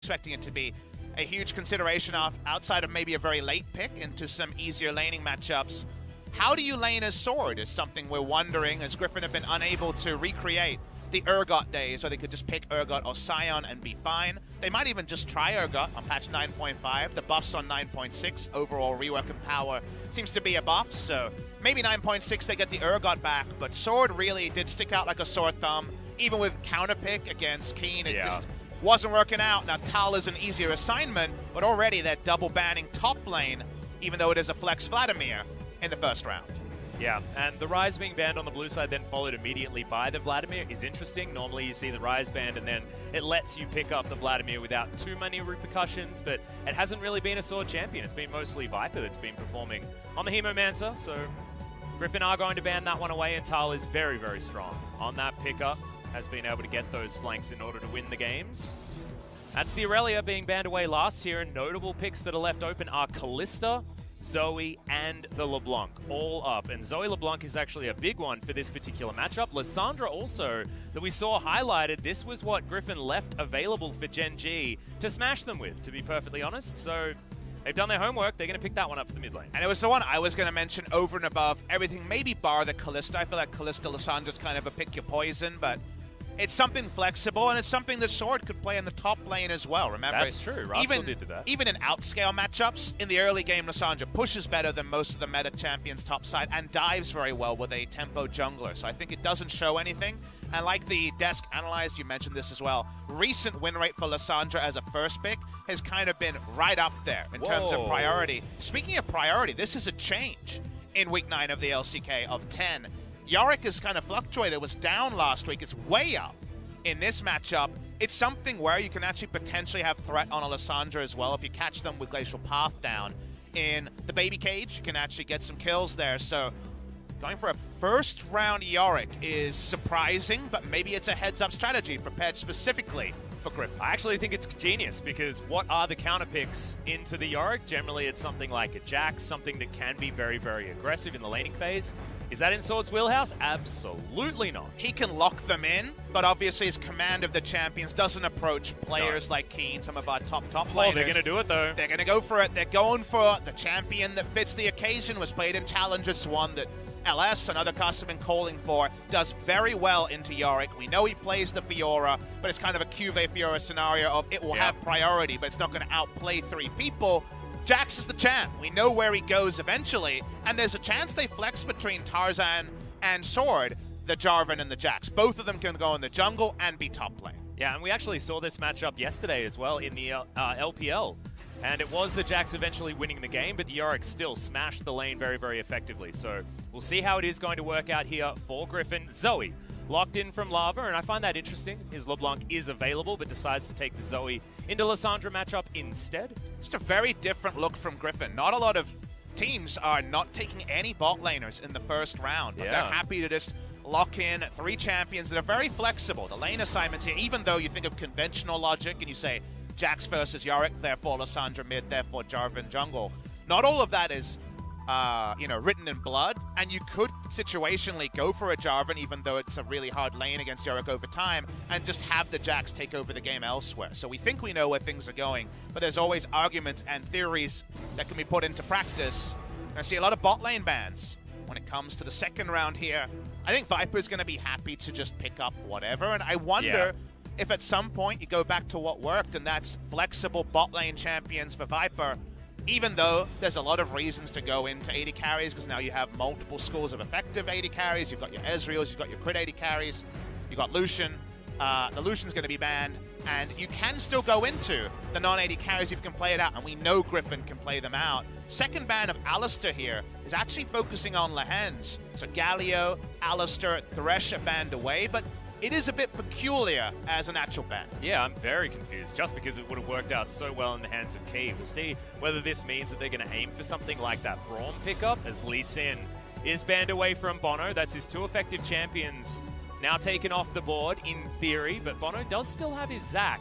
expecting it to be a huge consideration outside of maybe a very late pick into some easier laning matchups. How do you lane as Sword is something we're wondering, as Griffin have been unable to recreate the Urgot days, so they could just pick Urgot or Scion and be fine. They might even just try Urgot on patch 9.5. The buffs on 9.6, overall rework and power seems to be a buff, so maybe 9.6 they get the Urgot back, but Sword really did stick out like a sore thumb. Even with counter pick against Keen, it just wasn't working out. Now Tal is an easier assignment, but already they're double banning top lane, even though it is a flex Vladimir in the first round. Yeah, and the Ryze being banned on the blue side then followed immediately by the Vladimir is interesting. Normally you see the Ryze banned and then it lets you pick up the Vladimir without too many repercussions, but it hasn't really been a Sword champion. It's been mostly Viper that's been performing on the Hemomancer, so Griffin are going to ban that one away, and Tal is very, very strong on that pickup. Has been able to get those flanks in order to win the games. That's the Aurelia being banned away last year, and notable picks that are left open are Kalista, Zoe, and the LeBlanc, all up. And Zoe LeBlanc is actually a big one for this particular matchup. Lissandra also, that we saw highlighted, this was what Griffin left available for Gen G to smash them with, to be perfectly honest. So they've done their homework. They're going to pick that one up for the mid lane. And it was the one I was going to mention over and above everything, maybe bar the Kalista. I feel like Kalista Lissandra's kind of a pick your poison, but it's something flexible, and it's something that Sword could play in the top lane as well. Remember, that's true. Russell did that. Even in outscale matchups, in the early game, Lissandra pushes better than most of the meta champions top side and dives very well with a tempo jungler. So I think it doesn't show anything. And like the desk analyzed, you mentioned this as well, recent win rate for Lissandra as a first pick has kind of been right up there in terms of priority. Speaking of priority, this is a change in week 9 of the LCK of 10. Yorick has kind of fluctuated. It was down last week. It's way up in this matchup. It's something where you can actually potentially have threat on Lissandra as well. If you catch them with Glacial Path down in the baby cage, you can actually get some kills there. So going for a first round Yorick is surprising, but maybe it's a heads-up strategy prepared specifically for Griffin. I actually think it's genius, because what are the counter picks into the Yorick? Generally, it's something like a Jax, something that can be very, very aggressive in the laning phase. Is that in Sword's wheelhouse? Absolutely not. He can lock them in, but obviously his command of the champions doesn't approach players like Keen, some of our top laners. Oh, they're going to do it, though. They're going to go for it. They're going for the champion that fits the occasion, was played in Challengers, one that LS, another custom, been calling for, does very well into Yorick. We know he plays the Fiora, but it's kind of a QV Fiora scenario of it will have priority, but it's not going to outplay 3 people. Jax is the champ. We know where he goes eventually, and there's a chance they flex between Tarzan and Sword, the Jarvan and the Jax. Both of them can go in the jungle and be top lane. Yeah, and we actually saw this matchup yesterday as well in the LPL. And it was the Jax eventually winning the game, but the Yorick still smashed the lane very, very effectively. So we'll see how it is going to work out here for Griffin. Zoe locked in from Lava, and I find that interesting. His LeBlanc is available, but decides to take the Zoe into Lissandra matchup instead. Just a very different look from Griffin. Not a lot of teams are not taking any bot laners in the first round, but they're happy to just lock in 3 champions that are very flexible. The lane assignments here, even though you think of conventional logic and you say Jax versus Yorick, therefore Lissandra mid, therefore Jarvan jungle, not all of that is written in blood, and you could situationally go for a Jarvan, even though it's a really hard lane against Yorick over time, and just have the Jax take over the game elsewhere. So we think we know where things are going, but there's always arguments and theories that can be put into practice. I see a lot of bot lane bans when it comes to the second round here. I think Viper's going to be happy to just pick up whatever, and I wonder if at some point you go back to what worked, and that's flexible bot lane champions for Viper. Even though there's a lot of reasons to go into 80 carries, because now you have multiple schools of effective 80 carries. You've got your Ezreals, you've got your crit 80 carries, you've got Lucian. The Lucian's going to be banned, and you can still go into the non-80 carries if you can play it out, and we know Griffin can play them out. Second ban of Alistar here is actually focusing on Lehends. So Galio, Alistar, Thresh are banned away, but it is a bit peculiar as an actual ban. Yeah, I'm very confused, just because it would have worked out so well in the hands of Key. We'll see whether this means that they're going to aim for something like that Braum pickup, as Lee Sin is banned away from Bono. That's his 2 effective champions now taken off the board, in theory, but Bono does still have his Zac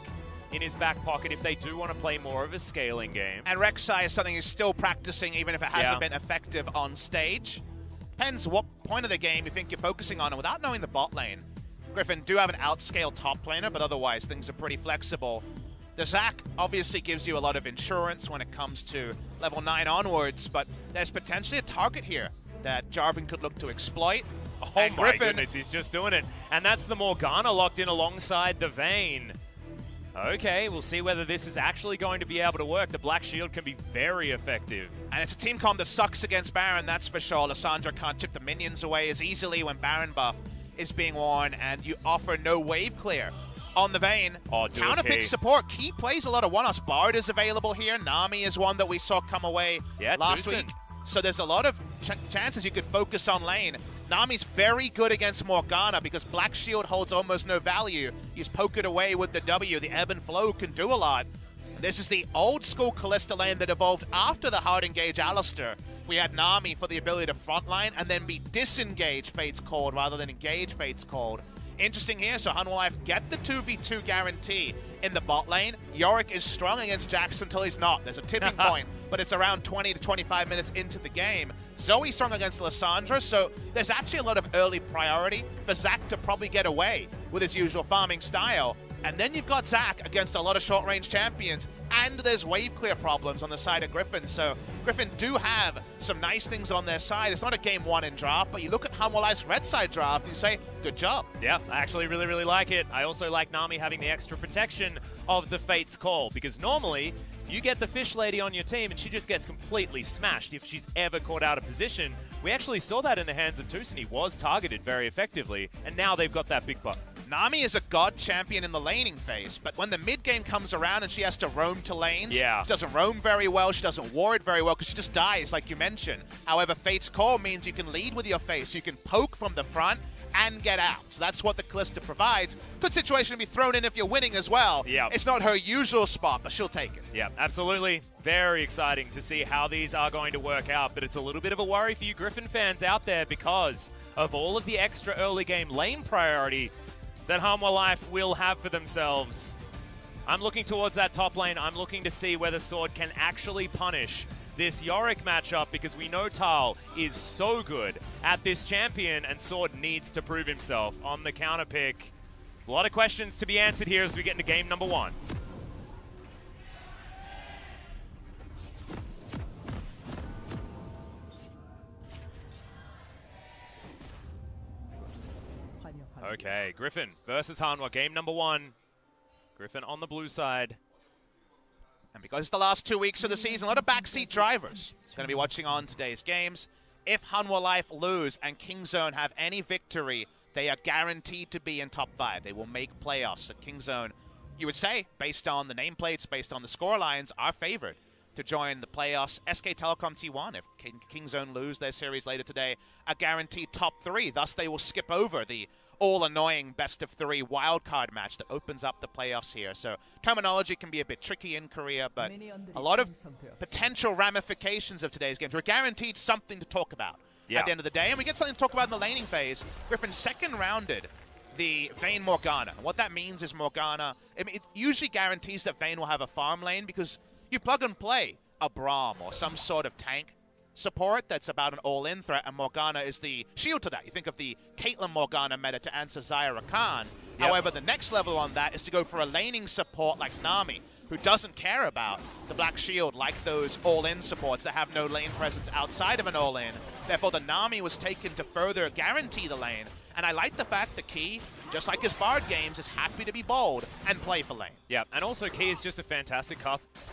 in his back pocket if they do want to play more of a scaling game. And Rek'Sai is something he's still practicing, even if it hasn't been effective on stage. Depends what point of the game you think you're focusing on, and without knowing the bot lane, Griffin do have an outscale top laner, but otherwise things are pretty flexible. The Zac obviously gives you a lot of insurance when it comes to level 9 onwards, but there's potentially a target here that Jarvan could look to exploit. Oh my Griffin, goodness, he's just doing it. And that's the Morgana locked in alongside the Vayne. Okay, we'll see whether this is actually going to be able to work. The Black Shield can be very effective. And it's a team comp that sucks against Baron, that's for sure. Lissandra can't chip the minions away as easily when Baron buff is being worn, and you offer no wave clear on the Vayne. Oh, Counterpick support. Key plays a lot of one-offs. Bard is available here. Nami is one that we saw come away last week. So there's a lot of chances you could focus on lane. Nami's very good against Morgana because Black Shield holds almost no value. He's poke it away with the W. The ebb and flow can do a lot. This is the old school Kalista lane that evolved after the hard engage Alistar. We had Nami for the ability to frontline and then be disengage Fate's Called rather than engage Fate's Called. Interesting here, so Hanwha Life get the 2v2 guarantee in the bot lane. Yorick is strong against Jax until he's not. There's a tipping point, but it's around 20 to 25 minutes into the game. Zoe's strong against Lissandra, so there's actually a lot of early priority for Zac to probably get away with his usual farming style. And then you've got Zac against a lot of short-range champions, and there's wave clear problems on the side of Griffin. So Griffin do have some nice things on their side. It's not a game 1 in draft, but you look at Hanwha Life's red side draft and you say, good job. Yeah, I actually really, really like it. I also like Nami having the extra protection of the Fate's Call, because normally you get the Fish Lady on your team and she just gets completely smashed if she's ever caught out of position. We actually saw that in the hands of Tucson. He was targeted very effectively, and now they've got that big buff. Nami is a god champion in the laning phase, but when the mid game comes around and she has to roam to lanes, she doesn't roam very well, she doesn't ward very well because she just dies, like you mentioned. However, Fate's Call means you can lead with your face, you can poke from the front and get out. So that's what the Kalista provides. Good situation to be thrown in if you're winning as well. Yep. It's not her usual spot, but she'll take it. Yeah, absolutely. Very exciting to see how these are going to work out, but it's a little bit of a worry for you Griffin fans out there because of all of the extra early game lane priority that Hanwha Life will have for themselves. I'm looking towards that top lane. I'm looking to see whether Sword can actually punish this Yorick matchup, because we know Tal is so good at this champion and Sword needs to prove himself on the counter pick. A lot of questions to be answered here as we get into game number 1. Okay, Griffin versus Hanwha, game number 1. Griffin on the blue side. And because it's the last 2 weeks of the season, a lot of backseat drivers going to be watching on today's games. If Hanwha Life lose and Kingzone have any victory, they are guaranteed to be in top 5. They will make playoffs. So Kingzone, you would say, based on the nameplates, based on the score lines, are favored to join the playoffs. SK Telecom T1, if Kingzone lose their series later today, are guaranteed top 3. Thus, they will skip over the all-annoying best-of-3 wildcard match that opens up the playoffs here. So terminology can be a bit tricky in Korea, but a lot of potential ramifications of today's games. We're guaranteed something to talk about at the end of the day, and we get something to talk about in the laning phase. Griffin second-rounded the Vayne Morgana. And what that means is Morgana, I mean, it usually guarantees that Vayne will have a farm lane because you plug and play a Braum or some sort of tank support that's about an all-in threat, and Morgana is the shield to that. You think of the Caitlyn Morgana meta to answer Zyra Khan. However, the next level on that is to go for a laning support like Nami, who doesn't care about the Black Shield like those all-in supports that have no lane presence outside of an all-in. Therefore, the Nami was taken to further guarantee the lane. And I like the fact that Key, just like his Bard games, is happy to be bold and play for lane. Yeah, and also Key is just a fantastic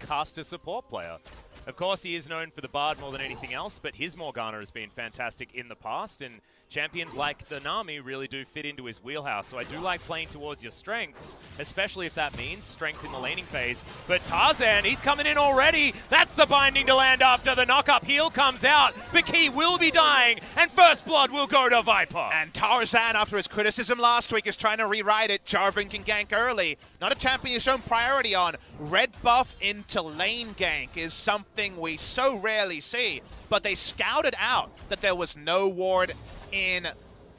caster support player. Of course, he is known for the Bard more than anything else, but his Morgana has been fantastic in the past, and champions like the Nami really do fit into his wheelhouse. So I do like playing towards your strengths, especially if that means strength in the laning phase. But Tarzan, he's coming in already. That's the binding to land after the knock-up. Heal comes out, but Key will be dying, and first blood will go to Viper. And Tarzan, after his criticism last week, is trying to rewrite it. Jarvan can gank early. Not a champion he's shown priority on. Red buff into lane gank is something we so rarely see, but they scouted out that there was no ward in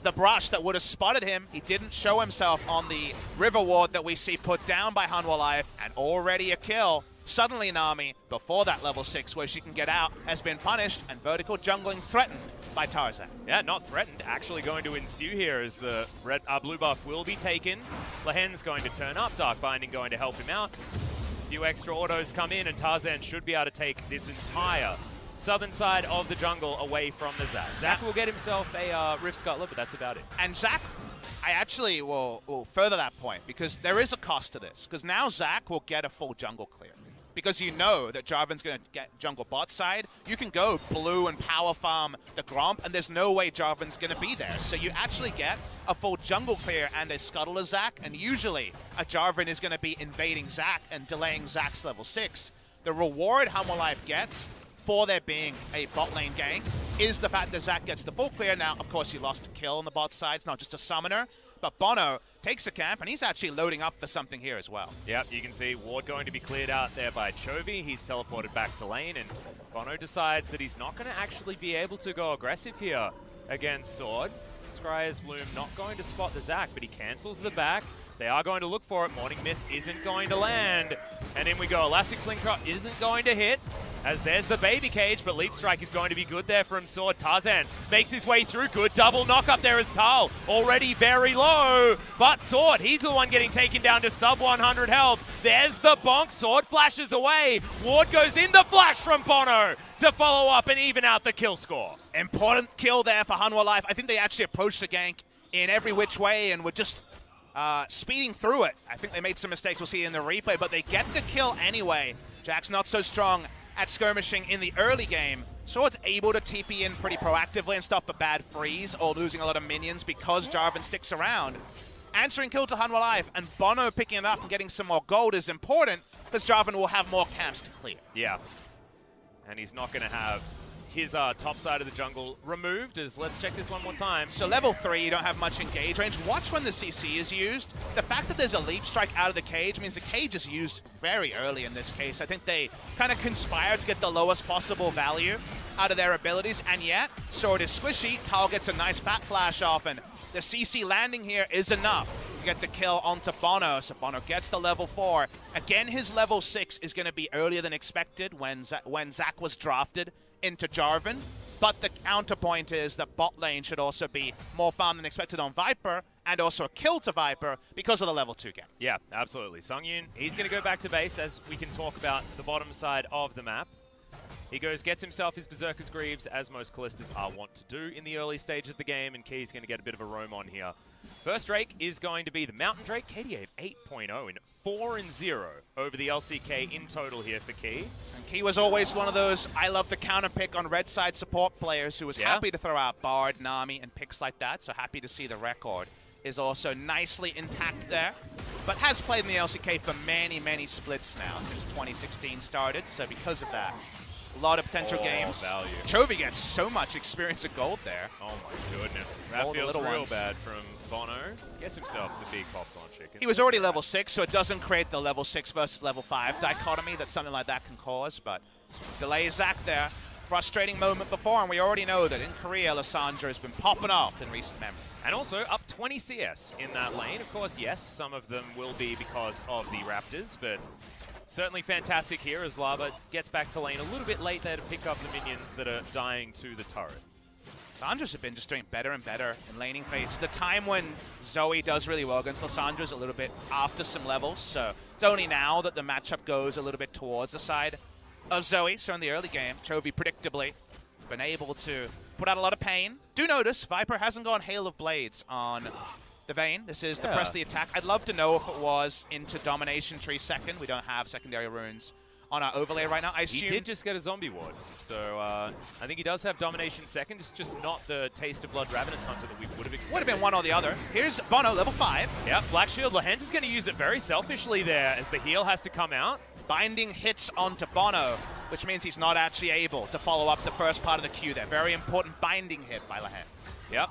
the brush that would have spotted him. He didn't show himself on the river ward that we see put down by Hanwha Life, and already a kill. Suddenly Nami, before that level 6 where she can get out, has been punished, and vertical jungling threatened by Tarzan. Yeah, not threatened, actually going to ensue here as the blue buff will be taken. Lahen's going to turn up, Dark Binding going to help him out. few extra autos come in, and Tarzan should be able to take this entire southern side of the jungle away from the Zac. Zac will get himself a Rift Scuttler, but that's about it. And Zac, I actually will further that point, because there is a cost to this. Because now Zac will get a full jungle clear. Because you know that Jarvan's going to get jungle bot side. You can go blue and power farm the Gromp, and there's no way Jarvan's going to be there. So you actually get a full jungle clear and a scuttle of Zac, and usually a Jarvan is going to be invading Zac and delaying Zac's level 6. The reward Hanwha Life gets for there being a bot lane gank is the fact that Zac gets the full clear. Now, of course, he lost a kill on the bot side. It's not just a summoner. But Bono takes a camp, and he's actually loading up for something here as well. Yep, you can see Ward going to be cleared out there by Chovy. He's teleported back to lane, and Bono decides that he's not going to actually be able to go aggressive here against Sword. Scryer's Bloom not going to spot the Zac, but he cancels the back. They are going to look for it. Morning Mist isn't going to land. And in we go. Elastic Slingshot isn't going to hit, as there's the baby cage, but Leap Strike is going to be good there from Sword. Tarzan makes his way through. Good double knock up there as Tal. Already very low, but Sword, he's the one getting taken down to sub 100 health. There's the bonk. Sword flashes away. Ward goes in the flash from Bono to follow up and even out the kill score. Important kill there for Hanwha Life. I think they actually approached the gank in every which way and were just speeding through it. I think they made some mistakes. We'll see in the replay, but they get the kill anyway. Jack's not so strong at skirmishing in the early game. Sword's able to TP in pretty proactively and stop a bad freeze or losing a lot of minions because Jarvan sticks around. Answering kill to Hanwha Life, and Bono picking it up and getting some more gold is important because Jarvan will have more camps to clear. Yeah, and he's not going to have his top side of the jungle removed, as let's check this one more time. So level 3, you don't have much engage range. Watch when the CC is used. The fact that there's a leap strike out of the cage means the cage is used very early in this case. I think they kind of conspire to get the lowest possible value out of their abilities, and yet Sword is squishy. Tal gets a nice fat flash off, and the CC landing here is enough to get the kill onto Bono. So Bono gets the level 4. Again, his level 6 is going to be earlier than expected when Zac was drafted into Jarvan, but the counterpoint is that bot lane should also be more farm than expected on Viper, and also a kill to Viper because of the level 2 gap. Yeah, absolutely. Sungyun, he's going to go back to base as we can talk about the bottom side of the map. He goes, gets himself his Berserker's Greaves, as most Callistas are wont to do in the early stage of the game, and Key's going to get a bit of a roam on here. First Drake is going to be the Mountain Drake. KDA of 8.0 and 4-0 over the LCK in total here for Key. And Key was always one of those I love the counter pick on red side support players who was happy to throw out Bard, Nami, and picks like that, so happy to see the record is also nicely intact there. But has played in the LCK for many, many splits now since 2016 started, so because of that, a lot of potential games. Value. Chovy gets so much experience of gold there. Oh my goodness. That feels real bad from Bono. Gets himself the big popcorn chicken. He was already level 6, so it doesn't create the level 6 versus level 5 dichotomy that something like that can cause, but delays Zac there. Frustrating moment before, and we already know that in Korea, Lissandra has been popping off in recent memory. And also up 20 CS in that lane. Of course, yes, some of them will be because of the Raptors, but certainly fantastic here as Lava gets back to lane a little bit late there to pick up the minions that are dying to the turret. Lissandra's have been just doing better and better in laning phase. The time when Zoe does really well against Lissandra's a little bit after some levels, so it's only now that the matchup goes a little bit towards the side of Zoe. So in the early game, Chovy predictably has been able to put out a lot of pain. Do notice Viper hasn't gone Hail of Blades on the Vayne. This is the press the attack. I'd love to know if it was into Domination Tree second. We don't have secondary runes on our overlay right now. I assume he did just get a zombie ward, so I think he does have Domination second. It's just not the Taste of Blood Ravenous Hunter that we would have expected. Would have been one or the other. Here's Bono, level 5. Yeah, Black Shield. Lahens is going to use it very selfishly there as the heal has to come out. Binding hits onto Bono, which means he's not actually able to follow up the first part of the queue there. Very important binding hit by Lahens. Yep.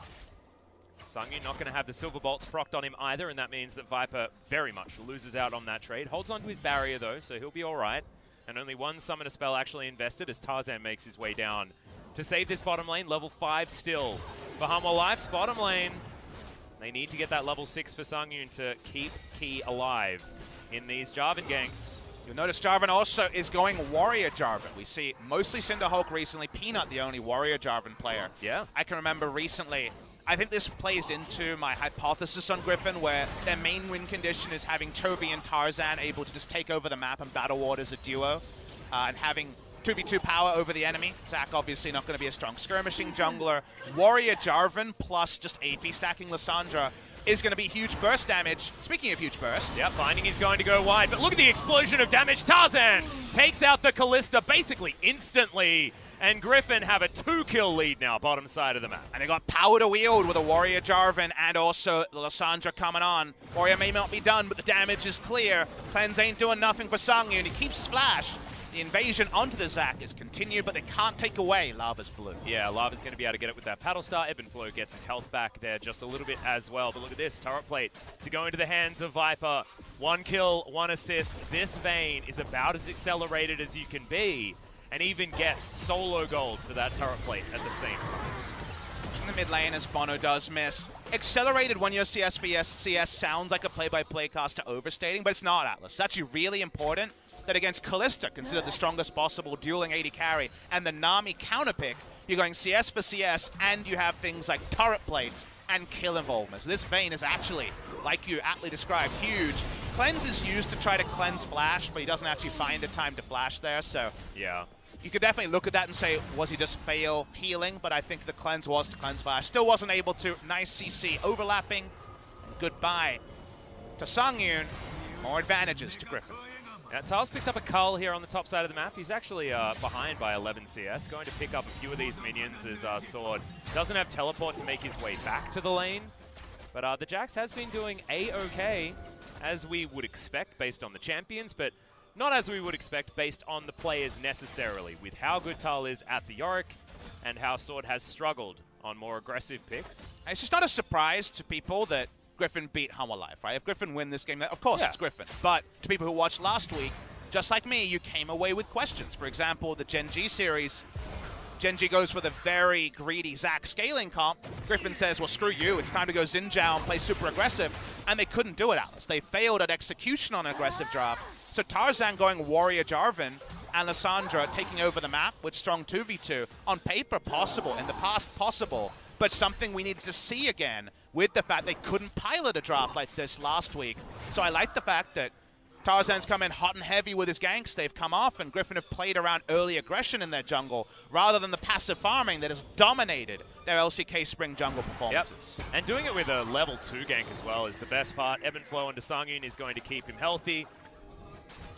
Sungyun not going to have the Silver Bolts procced on him either, and that means that Viper very much loses out on that trade. Holds onto his barrier though, so he'll be all right. And only one Summoner spell actually invested as Tarzan makes his way down to save this bottom lane. Level 5 still for Hanwha Life's bottom lane. They need to get that level 6 for Sungyun to keep Key alive in these Jarvan ganks. You'll notice Jarvan also is going Warrior Jarvan. We see mostly Cinderhulk recently, Peanut the only Warrior Jarvan player. Yeah. I can remember recently I think this plays into my hypothesis on Griffin, where their main win condition is having Chovy and Tarzan able to just take over the map and battle ward as a duo, and having 2v2 power over the enemy. Zac obviously not going to be a strong skirmishing jungler. Warrior Jarvan plus just AP stacking Lissandra is going to be huge burst damage. Speaking of huge burst. Yep, finding he's going to go wide, but look at the explosion of damage. Tarzan takes out the Kalista basically instantly, and Griffin have a 2-kill lead now, bottom side of the map. And they got power to wield with a Warrior Jarvan and also Lissandra coming on. Warrior may not be done, but the damage is clear. Cleanse ain't doing nothing for Songyun. He keeps Splash. The invasion onto the Zac is continued, but they can't take away Lava's blue. Yeah, Lava's going to be able to get it with that paddle star. Ebb and Flow gets his health back there just a little bit as well. But look at this, turret plate to go into the hands of Viper. 1 kill, 1 assist. This Vayne is about as accelerated as you can be, and even gets solo gold for that turret plate at the same time. In the mid lane as Bono does miss. Accelerated 1-year CS vs CS sounds like a play-by-play caster overstating, but it's not, Atlas. It's actually really important that against Kalista, considered the strongest possible dueling AD carry, and the Nami counterpick, you're going CS for CS, and you have things like turret plates and kill involvement. So this Vayne is actually, like you aptly described, huge. Cleanse is used to try to cleanse Flash, but he doesn't actually find the time to Flash there, so yeah. You could definitely look at that and say, was he just fail healing? But I think the cleanse was to cleanse Flash. Still wasn't able to. Nice CC overlapping. And goodbye to Songyun. More advantages to Griffin. Yeah, Tiles picked up a cull here on the top side of the map. He's actually behind by 11 CS, going to pick up a few of these minions as Sword doesn't have teleport to make his way back to the lane. But the Jax has been doing A-okay, as we would expect based on the champions, but not as we would expect based on the players necessarily, with how good Tal is at the Yorick and how Sword has struggled on more aggressive picks. It's just not a surprise to people that Griffin beat Hanwha Life, right? If Griffin win this game, of course it's Griffin. But to people who watched last week, just like me, you came away with questions. For example, the Gen G series, Gen G goes for the very greedy Zac scaling comp. Griffin says, well, screw you. It's time to go Xin Zhao and play super aggressive. And they couldn't do it, Atlas. They failed at execution on an aggressive drop. So Tarzan going Warrior Jarvan and Lissandra taking over the map with strong 2v2. On paper, possible. In the past, possible. But something we needed to see again with the fact they couldn't pilot a drop like this last week. So I like the fact that Tarzan's come in hot and heavy with his ganks. They've come off, and Griffin have played around early aggression in their jungle rather than the passive farming that has dominated their LCK spring jungle performances. Yep. And doing it with a level 2 gank as well is the best part. Ebb and Flow into Songyun is going to keep him healthy.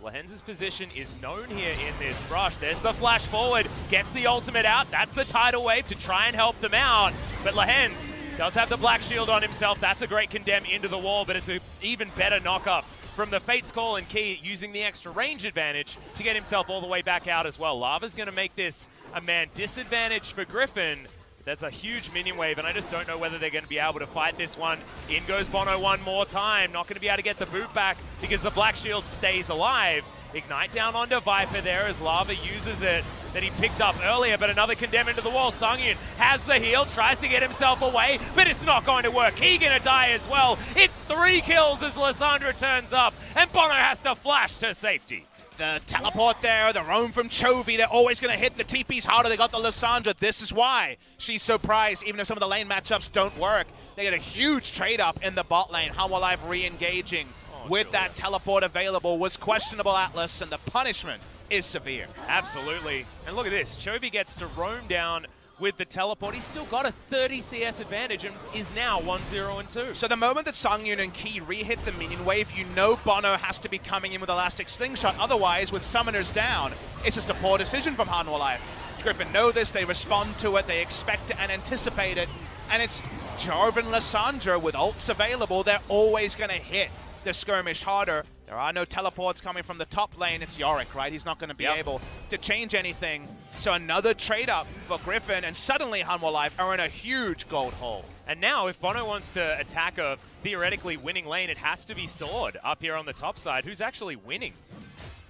Lahenz's position is known here in this rush. There's the flash forward, gets the ultimate out. That's the tidal wave to try and help them out. But Lahenz does have the black shield on himself. That's a great condemn into the wall, but it's an even better knock-up from the Fate's Call and Key, using the extra range advantage to get himself all the way back out as well. Lava's going to make this a man disadvantage for Griffin. That's a huge minion wave, and I just don't know whether they're going to be able to fight this one. In goes Bono one more time. Not going to be able to get the boot back because the Black Shield stays alive. Ignite down onto Viper there as Lava uses it that he picked up earlier, but another condemn into the wall. Songyun has the heal, tries to get himself away, but it's not going to work. He's going to die as well. It's 3 kills as Lissandra turns up, and Bono has to flash to safety. The teleport there, the roam from Chovy, they're always going to hit the TPs harder. They got the Lissandra. This is why she's so prized, even if some of the lane matchups don't work. They get a huge trade-up in the bot lane. Hanwha Life re-engaging with that teleport available was questionable, Atlas, and the punishment is severe. Absolutely. And look at this. Chovy gets to roam down with the teleport. He's still got a 30 CS advantage and is now 1-0-2. So the moment that Songyun and Key re-hit the minion wave, you know Bono has to be coming in with Elastic Slingshot. Otherwise, with summoners down, it's just a poor decision from Hanwha Life. Griffin know this, they respond to it, they expect it and anticipate it. And it's Jarvan Lissandra with ults available. They're always going to hit the skirmish harder. There are no teleports coming from the top lane. It's Yorick, right? He's not going to be able to change anything. So another trade-up for Griffin, and suddenly Hanwha Life are in a huge gold hole. And now, if Bono wants to attack a theoretically winning lane, it has to be Sword up here on the top side. Who's actually winning?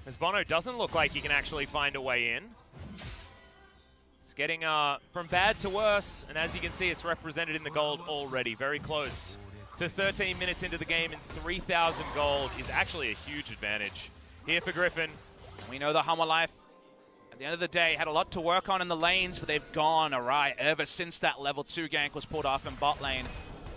As Bono doesn't look like he can actually find a way in. It's getting from bad to worse, and as you can see, it's represented in the gold already. Very close to 13 minutes into the game, and 3,000 gold is actually a huge advantage here for Griffin. We know that Hanwha Life At the end of the day, had a lot to work on in the lanes, but they've gone awry ever since that level 2 gank was pulled off in bot lane.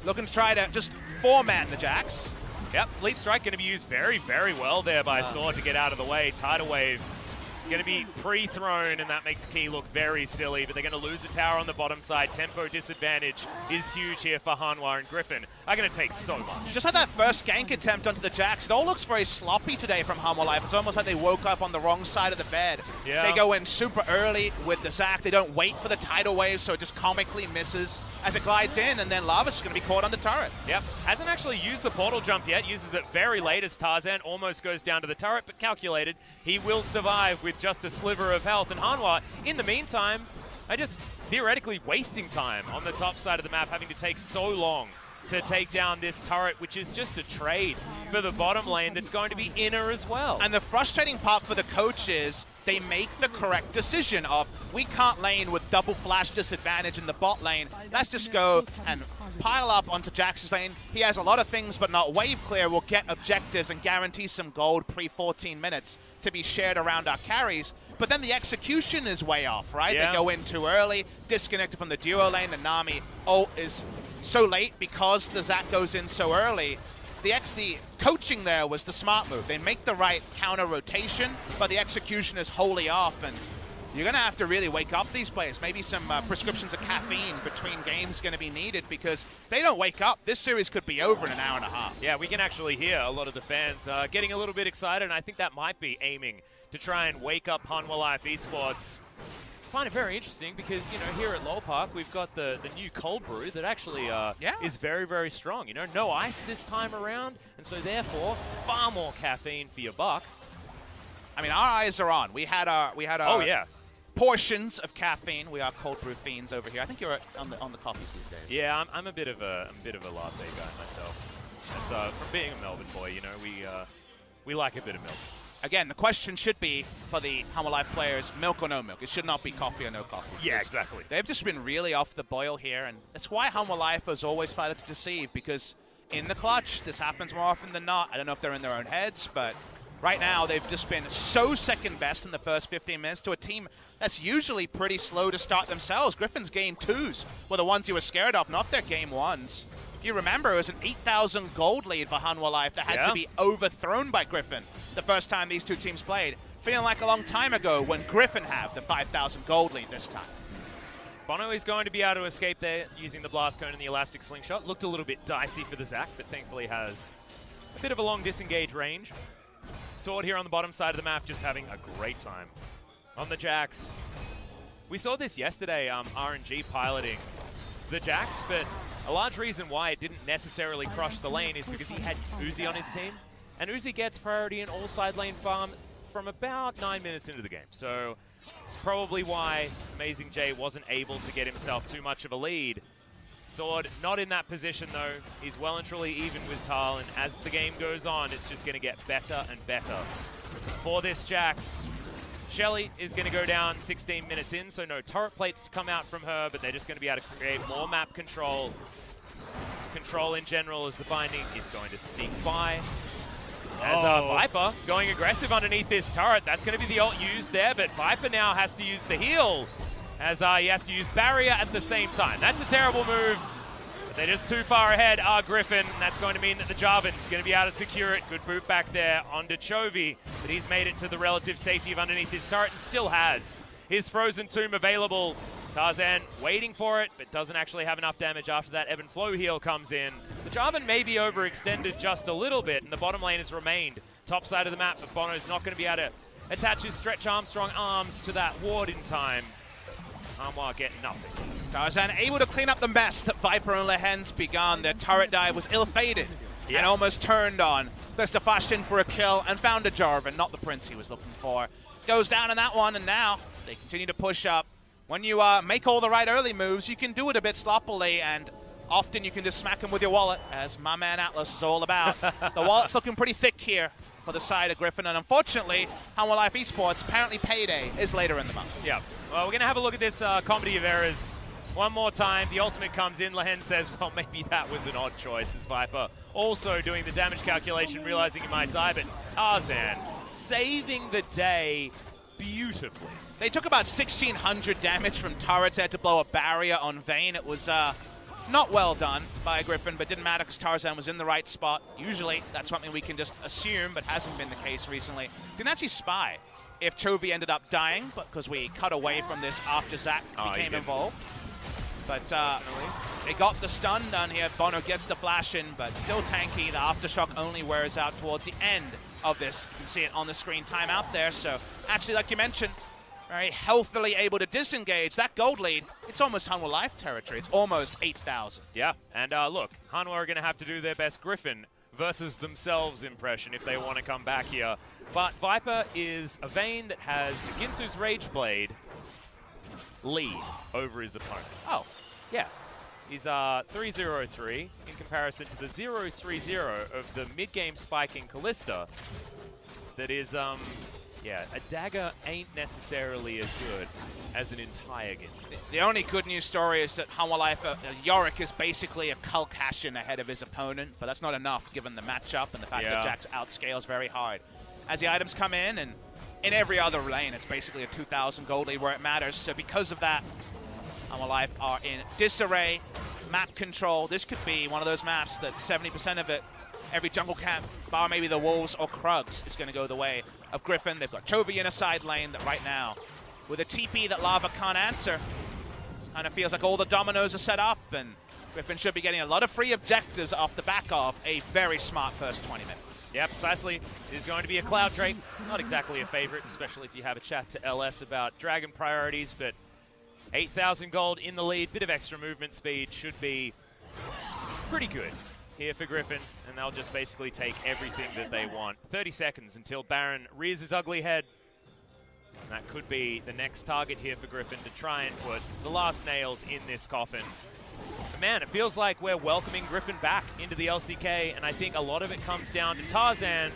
Looking to try to just 4-man the Jax. Yep, Leap Strike going to be used very, very well there by Sword to get out of the way. Tidal Wave is going to be pre-thrown, and that makes Key look very silly, but they're going to lose a tower on the bottom side. Tempo disadvantage is huge here for Hanwha, and Griffin are going to take so much. Just had that first gank attempt onto the Jax. It all looks very sloppy today from Hanwha Life. It's almost like they woke up on the wrong side of the bed. Yeah. They go in super early with the Zac. They don't wait for the tidal wave, so it just comically misses as it glides in, and then Lava's just going to be caught on the turret. Yep, hasn't actually used the portal jump yet, uses it very late as Tarzan almost goes down to the turret, but calculated. He will survive with just a sliver of health, and Hanwha, in the meantime, are just theoretically wasting time on the top side of the map, having to take so long to take down this turret, which is just a trade for the bottom lane that's going to be inner as well. And the frustrating part for the coach is they make the correct decision of, we can't lane with double flash disadvantage in the bot lane. Let's just go and pile up onto Jax's lane. He has a lot of things, but not wave clear. We'll get objectives and guarantee some gold pre-14 minutes to be shared around our carries. But then the execution is way off, right? Yeah. They go in too early, disconnected from the duo lane. The Nami ult is so late because the Zac goes in so early. The coaching there was the smart move. They make the right counter rotation, but the execution is wholly off, and you're going to have to really wake up these players. Maybe some prescriptions of caffeine between games going to be needed, because if they don't wake up, this series could be over in an hour and a half. Yeah, we can actually hear a lot of the fans getting a little bit excited, and I think that might be aiming to try and wake up Hanwha Life Esports. I find it very interesting because, you know, here at Lowell Park, we've got the new cold brew that actually is very, very strong. You know, no ice this time around, and so therefore, far more caffeine for your buck. I mean, our eyes are on. We had our oh, yeah, portions of caffeine. We are cold brew fiends over here. I think you're on the coffees these days. Yeah, I'm a bit of a latte guy myself. That's from being a Melbourne boy. You know, we like a bit of milk. Again, the question should be for the Hanwha Life players, milk or no milk. It should not be coffee or no coffee. Yeah, exactly. They've just been really off the boil here, and that's why Hanwha Life has always fighted to deceive, because in the clutch, this happens more often than not. I don't know if they're in their own heads, but right now they've just been so second best in the first 15 minutes to a team that's usually pretty slow to start themselves. Griffin's game 2s were the ones you were scared of, not their game 1s. If you remember, it was an 8,000 gold lead for Hanwha Life that had to be overthrown by Griffin the first time these two teams played. Feeling like a long time ago when Griffin had the 5,000 gold lead this time. Bono is going to be able to escape there using the blast cone and the elastic slingshot. Looked a little bit dicey for the Zac, but thankfully has a bit of a long disengage range. Sword here on the bottom side of the map just having a great time. On the Jax, we saw this yesterday, RNG piloting the Jax, but a large reason why it didn't necessarily crush the lane is because he had Uzi on his team, and Uzi gets priority in all side lane farm from about 9 minutes into the game. So it's probably why Amazing J wasn't able to get himself too much of a lead. Sword not in that position though. He's well and truly even with Tal, and as the game goes on, it's just going to get better and better for this Jax. HLE is going to go down 16 minutes in, so no turret plates to come out from her, but they're just going to be able to create more map control. Just control in general as the binding is going to sneak by. As Viper going aggressive underneath this turret. That's going to be the ult used there, but Viper now has to use the heal as he has to use barrier at the same time. That's a terrible move. But they're just too far ahead, Griffin. And that's going to mean that the Jarvan's going to be able to secure it. Good boot back there onto Chovy, but he's made it to the relative safety of underneath his turret and still has his Frozen Tomb available. Tarzan waiting for it, but doesn't actually have enough damage after that ebb and flow heal comes in. The Jarvan may be overextended just a little bit, and the bottom lane has remained top side of the map, but Bono's not going to be able to attach his Stretch Armstrong arms to that ward in time. Hanwha get nothing. Tarzan able to clean up the mess that Viper and Lehen's begun. Their turret dive was ill-fated and almost turned on. Lister flashed in for a kill and found a Jarvan, not the Prince he was looking for. Goes down in that one, and now they continue to push up. When you make all the right early moves, you can do it a bit sloppily, and often you can just smack them with your wallet, as my man Atlas is all about. The wallet's looking pretty thick here for the side of Griffin, and unfortunately, Hanwha Life Esports, apparently payday is later in the month. Yeah, well, we're going to have a look at this comedy of errors one more time. The ultimate comes in. Lehen says, well, maybe that was an odd choice, as Viper also doing the damage calculation, realizing he might die, but Tarzan saving the day beautifully. They took about 1,600 damage from turrets. They had to blow a barrier on Vayne. It was not well done by Griffin, but didn't matter because Tarzan was in the right spot. Usually, that's something we can just assume, but hasn't been the case recently. Didn't actually spy if Chovy ended up dying, but because we cut away from this after Zach became involved. But they got the stun done here. Bono gets the flash in, but still tanky. The Aftershock only wears out towards the end of this. You can see it on the screen, timeout there. So actually, like you mentioned, very healthily able to disengage. That gold lead, it's almost Hanwha Life territory. It's almost 8,000. Yeah, and look, Hanwha are going to have to do their best Griffin versus themselves impression if they want to come back here. But Viper is a Vayne that has Ginsu's Rage Blade lead over his opponent. Oh. Yeah. He's 3-0-3 in comparison to the 0-3-0 of the mid-game spiking Callista. That is, yeah, a dagger ain't necessarily as good as an entire Ginsu. The only good news story is that Hanwha Life, Yorick is basically a Cull Cashin ahead of his opponent, but that's not enough given the matchup and the fact that Jax outscales very hard. As the items come in, and in every other lane, it's basically a 2,000 gold lead where it matters. So because of that, Hanwha Life are in disarray, map control. This could be one of those maps that 70% of it, every jungle camp, bar maybe the Wolves or Krugs, is going to go the way of Griffin. They've got Chovy in a side lane that right now, with a TP that Lava can't answer, kind of feels like all the dominoes are set up, and Griffin should be getting a lot of free objectives off the back of a very smart first 20 minutes. Yeah, precisely. It is going to be a Cloud Drake. Not exactly a favorite, especially if you have a chat to LS about Dragon priorities, but 8,000 gold in the lead, bit of extra movement speed should be pretty good here for Griffin, and they'll just basically take everything that they want. 30 seconds until Baron rears his ugly head. And that could be the next target here for Griffin to try and put the last nails in this coffin. But man, it feels like we're welcoming Griffin back into the LCK, and I think a lot of it comes down to Tarzan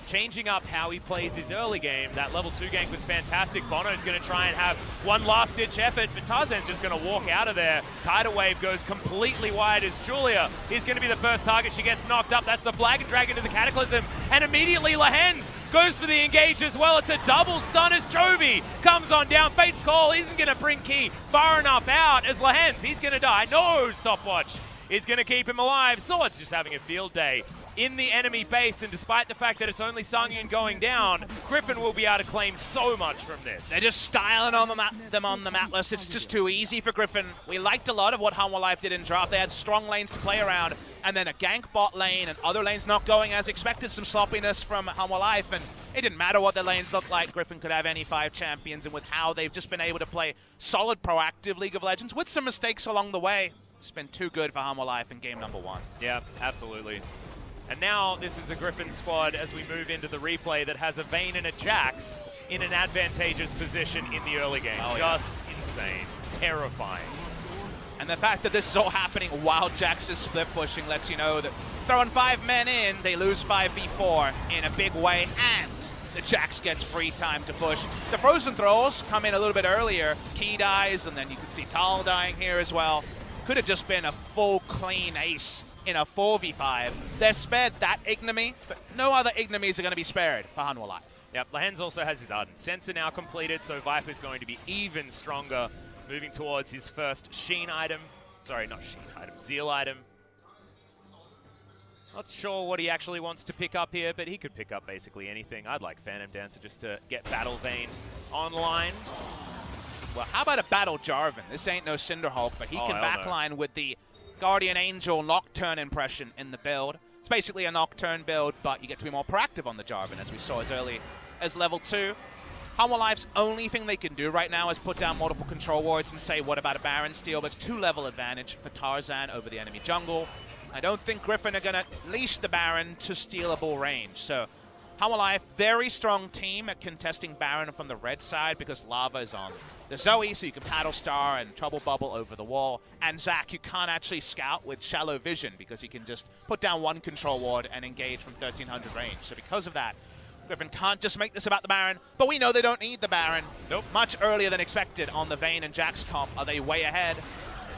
changing up how he plays his early game. That level 2 gank was fantastic. Bono's going to try and have one last-ditch effort, but Tarzan's just going to walk out of there. Tidal Wave goes completely wide as Julia is going to be the first target. She gets knocked up. That's the flag and drag into the Cataclysm, and immediately Lahens goes for the engage as well. It's a double stun as Chovy comes on down. Fate's Call isn't going to bring Key far enough out as Lahens. He's going to die. No, stopwatch is going to keep him alive. Sword's just having a field day in the enemy base, and despite the fact that it's only Sangin going down, Griffin will be able to claim so much from this. They're just styling on them on the map list. It's just too easy for Griffin. We liked a lot of what Hanwha Life did in draft. They had strong lanes to play around, and then a gank bot lane, and other lanes not going as expected. Some sloppiness from Hanwha Life, and it didn't matter what the lanes looked like. Griffin could have any 5 champions, and with how they've just been able to play solid, proactive League of Legends with some mistakes along the way, it's been too good for Hanwha Life in game number 1. Yeah, absolutely. And now this is a Griffin squad as we move into the replay that has a Vayne and a Jax in an advantageous position in the early game. Just insane. Terrifying. And the fact that this is all happening while Jax is split pushing lets you know that throwing 5 men in, they lose 5v4 in a big way, and the Jax gets free time to push. The Frozen Throws come in a little bit earlier. Key dies, and then you can see Tal dying here as well. Could have just been a full clean ace in a 4v5. They're spared that ignominy, but no other ignominies are going to be spared for Hanwha Life. Yep, Lahens also has his Ardent Sensor now completed, so Viper's going to be even stronger, moving towards his first Sheen item. Sorry, not Sheen item, Zeal item. Not sure what he actually wants to pick up here, but he could pick up basically anything. I'd like Phantom Dancer just to get Battle Vayne online. Well, how about a Battle Jarvan? This ain't no Cinderhulk, but he can backline with the Guardian Angel Nocturne impression in the build. It's basically a Nocturne build, but you get to be more proactive on the Jarvan, as we saw as early as level 2. Hanwha Life's only thing they can do right now is put down multiple control wards and say, what about a Baron steal? But it's 2-level advantage for Tarzan over the enemy jungle. I don't think Griffin are going to leash the Baron to stealable range. So Hanwha Life, very strong team at contesting Baron from the red side because Lava is on the Zoe, so you can Paddle Star and Trouble Bubble over the wall. And Zach, you can't actually scout with Shallow Vision because he can just put down one control ward and engage from 1300 range. So because of that, Griffin can't just make this about the Baron, but we know they don't need the Baron. Nope. Much earlier than expected on the Vayne and Jax comp. Are they way ahead?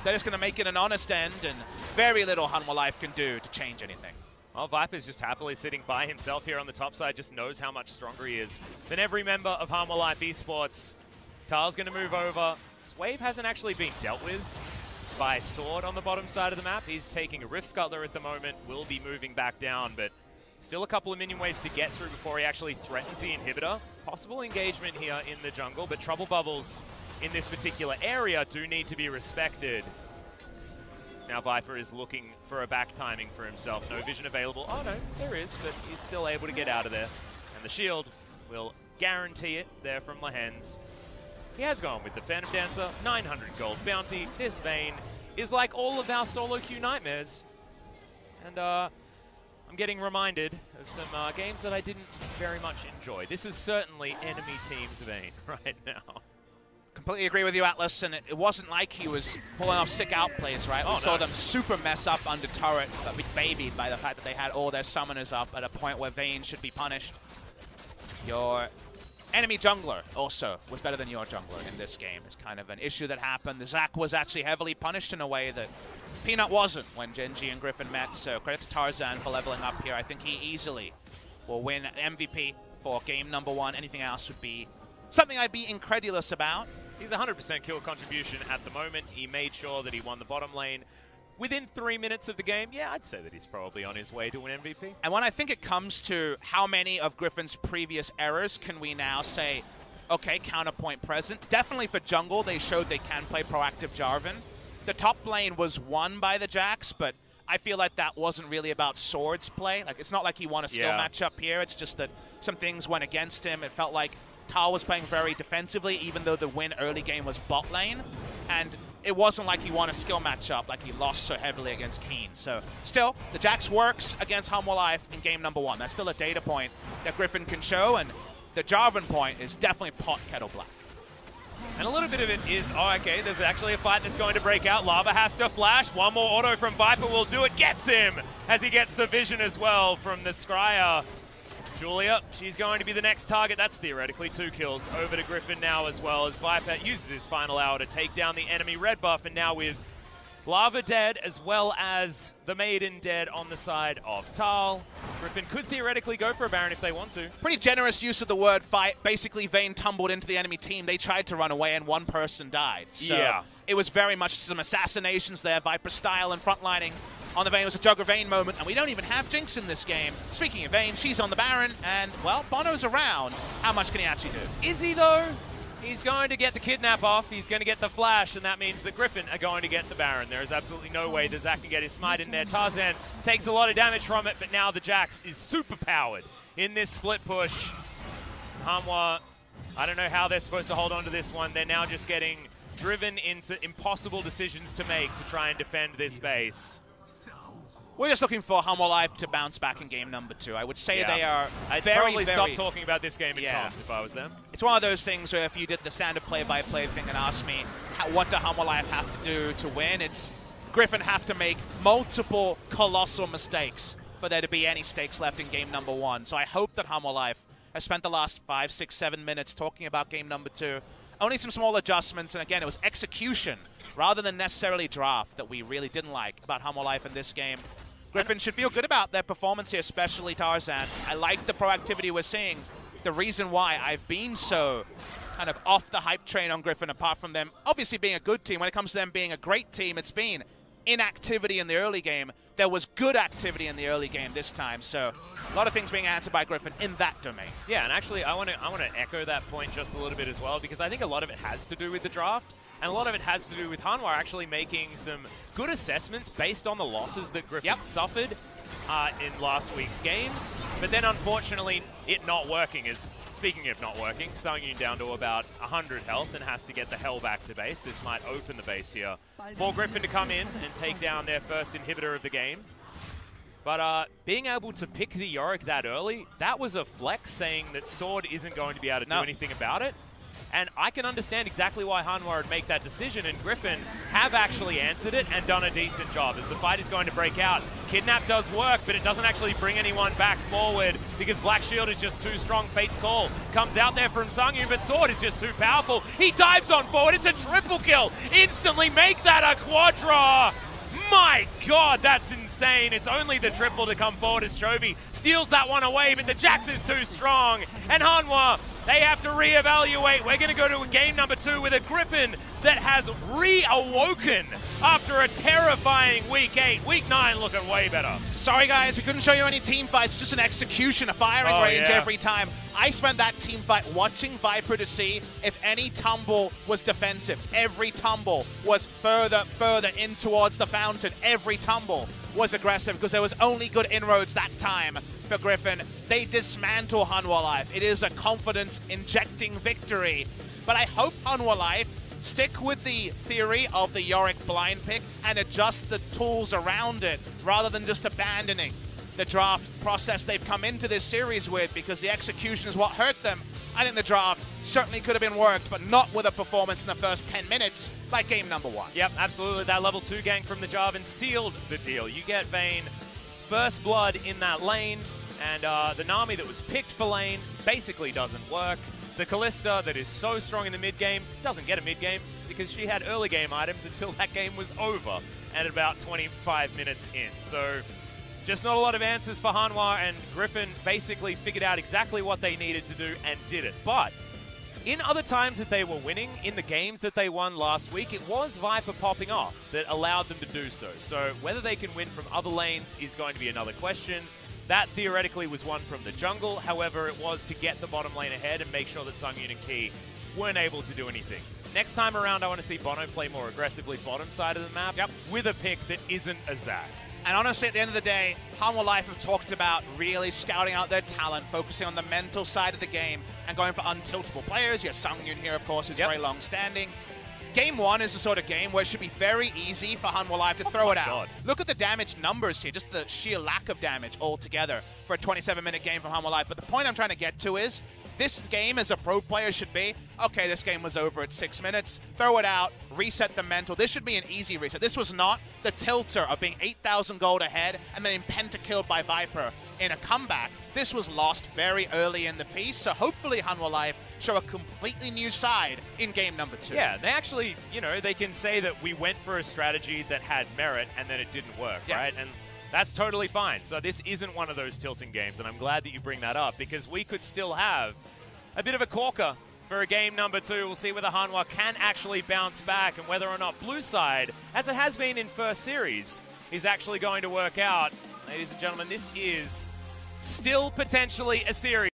They're just going to make it an honest end, and very little Hanwha Life can do to change anything. Well, Viper's just happily sitting by himself here on the top side, just knows how much stronger he is than every member of Hanwha Life Esports. Tal's going to move over. This wave hasn't actually been dealt with by Sword on the bottom side of the map. He's taking a Rift Scuttler at the moment, will be moving back down, but still a couple of minion waves to get through before he actually threatens the inhibitor. Possible engagement here in the jungle, but trouble bubbles in this particular area do need to be respected. Now Viper is looking for a back timing for himself. No vision available. Oh no, there is, but he's still able to get out of there. And the shield will guarantee it there from Lehens. He has gone with the Phantom Dancer, 900 gold bounty. This Vayne is like all of our solo queue nightmares. And I'm getting reminded of some games that I didn't very much enjoy. This is certainly enemy team's Vayne right now. Completely agree with you, Atlas, and it wasn't like he was pulling off sick outplays, right? We saw them super mess up under turret, but be babied by the fact that they had all their summoners up at a point where Vayne should be punished. Your enemy jungler also was better than your jungler in this game. It's kind of an issue that happened. The Zac was actually heavily punished in a way that Peanut wasn't when Genji and Griffin met, so credit to Tarzan for leveling up here. I think he easily will win MVP for game number 1. Anything else would be something I'd be incredulous about. He's 100% kill contribution at the moment. He made sure that he won the bottom lane within 3 minutes of the game. Yeah, I'd say that he's probably on his way to an MVP. And when I think it comes to how many of Griffin's previous errors can we now say, okay, counterpoint present. Definitely for jungle, they showed they can play proactive Jarvan. The top lane was won by the Jax, but I feel like that wasn't really about Sword's play. Like, it's not like he won a skill matchup here. It's just that some things went against him. It felt like Tal was playing very defensively, even though the win early game was bot lane. And it wasn't like he won a skill matchup like he lost so heavily against Keen. So still, the Jax works against Hanwha Life in game number 1. That's still a data point that Griffin can show, and the Jarvan point is definitely pot kettle black. And a little bit of it is, oh, okay, there's actually a fight that's going to break out. Lava has to flash. One more auto from Viper will do it. Gets him as he gets the vision as well from the Scryer. Julia, she's going to be the next target. That's theoretically 2 kills. Over to Griffin now as well as Viper uses his final hour to take down the enemy red buff. And now with Lava dead as well as the Maiden dead on the side of Tal, Griffin could theoretically go for a Baron if they want to. Pretty generous use of the word fight. Basically, Vayne tumbled into the enemy team. They tried to run away and one person died. So yeah, it was very much some assassinations there. Viper style and frontlining on the Vayne. It was a Jugger Vayne moment, and we don't even have Jinx in this game. Speaking of Vayne, she's on the Baron, and, well, Bono's around. How much can he actually do? Is he, though? He's going to get the kidnap off, he's going to get the flash, and that means that Griffin are going to get the Baron. There is absolutely no way that Zac can get his smite in there. Tarzan takes a lot of damage from it, but now the Jax is super powered in this split push. Hanwha, I don't know how they're supposed to hold on to this one. They're now just getting driven into impossible decisions to make to try and defend this base. We're just looking for Hanwha Life to bounce back in game number 2. I would say they are I'd probably stop talking about this game in comms if I was them. It's one of those things where if you did the standard play-by-play thing and asked me, what do Hanwha Life have to do to win, it's Griffin have to make multiple colossal mistakes for there to be any stakes left in game number 1. So I hope that Hanwha Life has spent the last 5, 6, 7 minutes talking about game number 2. Only some small adjustments, and again, it was execution rather than necessarily draft that we really didn't like about Hanwha Life in this game. Griffin should feel good about their performance here, especially Tarzan. I like the proactivity we're seeing. The reason why I've been so kind of off the hype train on Griffin, apart from them obviously being a good team, when it comes to them being a great team, it's been inactivity in the early game. There was good activity in the early game this time, so a lot of things being answered by Griffin in that domain. Yeah, and actually I want to echo that point just a little bit as well, because I think a lot of it has to do with the draft. And a lot of it has to do with Hanwha actually making some good assessments based on the losses that Griffin suffered in last week's games. But then, unfortunately, it not working is, speaking of not working, Sungyun down to about 100 health and has to get the hell back to base. This might open the base here for Griffin to come in and take down their first inhibitor of the game. But being able to pick the Yorick that early, that was a flex, saying that Sword isn't going to be able to do anything about it. And I can understand exactly why Hanwha would make that decision, and Griffin have actually answered it and done a decent job as the fight is going to break out. Kidnap does work, but it doesn't actually bring anyone back forward because Black Shield is just too strong. Fate's Call comes out there from Sungyun, but Sword is just too powerful. He dives on forward. It's a triple kill. Instantly make that a quadra. My God, that's insane. It's only the triple to come forward as Chovy steals that one away, but the Jax is too strong. And Hanwha, they have to reevaluate. We're going to go to game number 2 with a Griffin that has reawoken after a terrifying Week 8. Week 9 looking way better. Sorry guys, we couldn't show you any team fights, just an execution, a firing range every time. I spent that team fight watching Viper to see if any tumble was defensive. Every tumble was further in towards the fountain. Every tumble was aggressive because there was only good inroads that time for Griffin. They dismantle Hanwha Life. It is a confidence-injecting victory. But I hope Hanwha Life stick with the theory of the Yorick blind pick and adjust the tools around it rather than just abandoning the draft process they've come into this series with, because the execution is what hurt them. I think the draft certainly could have been worked, but not with a performance in the first 10 minutes like game number 1. Yep, absolutely. That level 2 gank from the Jarvan sealed the deal. You get Vayne first blood in that lane, and the Nami that was picked for lane basically doesn't work. The Kalista that is so strong in the mid game doesn't get a mid game because she had early game items until that game was over at about 25 minutes in. So just not a lot of answers for Hanwha, and Griffin basically figured out exactly what they needed to do and did it. But in other times that they were winning, in the games that they won last week, it was Viper popping off that allowed them to do so. So whether they can win from other lanes is going to be another question. That theoretically was one from the jungle. However, it was to get the bottom lane ahead and make sure that Sungyun and Key weren't able to do anything. Next time around, I want to see Bono play more aggressively bottom side of the map with a pick that isn't a Zac. And honestly, at the end of the day, Hanwha Life have talked about really scouting out their talent, focusing on the mental side of the game, and going for untiltable players. You have Sungyun here, of course, who's very long-standing. Game 1 is the sort of game where it should be very easy for Hanwha Life to throw it out. Look at the damage numbers here, just the sheer lack of damage altogether for a 27-minute game from Hanwha Life. But the point I'm trying to get to is, this game as a pro player should be, okay, this game was over at 6 minutes, throw it out, reset the mental. This should be an easy reset. This was not the tilter of being 8,000 gold ahead and then penta-killed by Viper in a comeback. This was lost very early in the piece, so hopefully Hanwha Life show a completely new side in game number 2. Yeah, they actually, you know, they can say that we went for a strategy that had merit and then it didn't work, right? And that's totally fine. So this isn't one of those tilting games, and I'm glad that you bring that up, because we could still have a bit of a corker for a game number 2. We'll see whether Hanwha can actually bounce back and whether or not blue side, as it has been in first series, is actually going to work out. Ladies and gentlemen, this is still potentially a series.